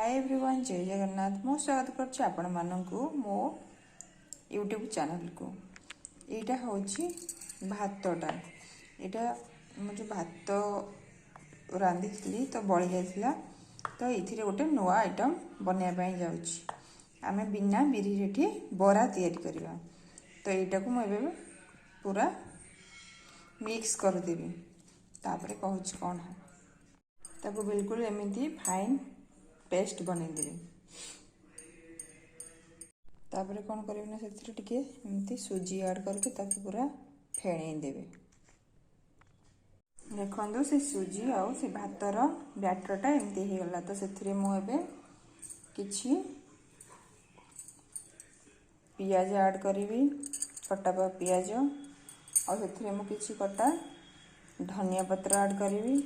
Hi everyone, जय जगन्नाथ। मु स्वागत करछि आपण माननकु मो यूट्यूब चैनल को। एटा होछि भातटा। एटा मुझे भात रांधिली तो बड़ी जाइथिला, तो इथिरे गोटे नुआ आइटम बनया पई जाउछि। आमे बिना बिरी रेठी बरा तैयारी करबा। तो एटा को मैं एबे पूरा मिक्स कर देबी। तापरे कहूछि कोन है ताको बिल्कुल एमिति फाइन पेस्ट बनईदेवी। तापरे कौन करें ना से टिके एमती सुजी ऐड करके ताकि पूरा फेणई देवे। देखो से सुजी आउ से भातर बैटरटा एमती हो गला। तो से मुझे किछि पियाज ऐड करी, कटा पियाज और से मुझे कटा धनिया पत्र ऐड करी।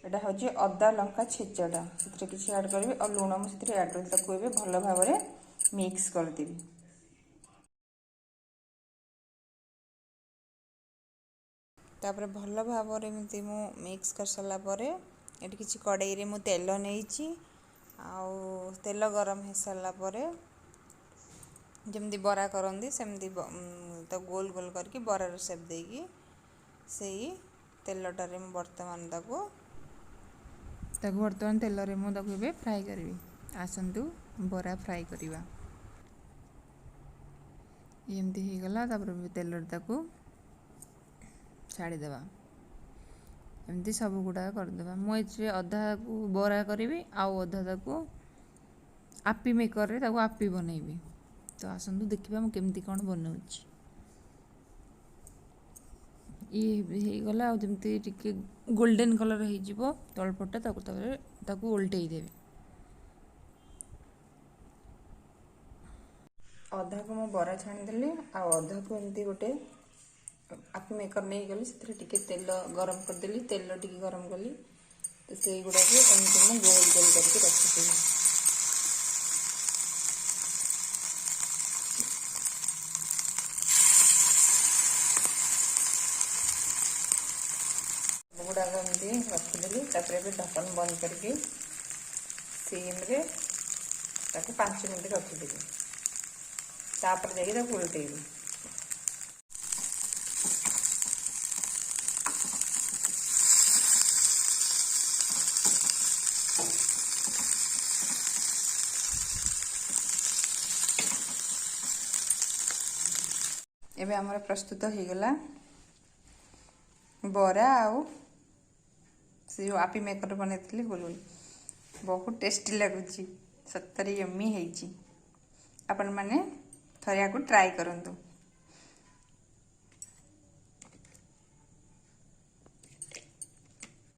एटा हूँ अदा लंका छेचाटा से किसी ऐड करी और लुण मुझे ऐड कर भल भाव मिक्स करदेवी। तापर भल भाव एमती मु मिक्स कर सारा पर ये किसी कड़ाई रे मु तेल नहीं तेल गरम हो सारा पर जमती बरा करती सेमती तो गोल गोल करके बरार सेप देगी से तेलटारे बर्तमान बर्तमान तेल रे मुझे फ्राए करी। आसतु बरा फ्राए करवा। एमती हो गला तेल छाड़ीदेवा। एमती सब गुड़ा करदे। मुझे अधा को बरा करी आउ अधा आपी मेकर रे आपी बनईबी। तो आसतु देखा मुझे केमती कौन बनाऊँ। ये गला जमती टिके गोल्डन कलर हो तलपटा उल्टई देवी। अधा को मु बरा छाणीदेली अधा को एमती गोटे आपी मेकर नहीं गली से तेल गरम करदेली। तेल टिके गरम कली तो से गुड़ा एमती मु गोल गोल करके रखी। गुड़ा एमती रखीदेली। ढक्कन बंद करके सिम रे 5 मिनट रखीदेवी। तापर जाके उल्टेबी। एबे हमर प्रस्तुत हो गला बरा आउ से जो आपी मेकर बनई गोल गोल। बहुत टेस्टी लगुच, सतरे यम्मी है। आपण माने थरिया को ट्राई करंतु।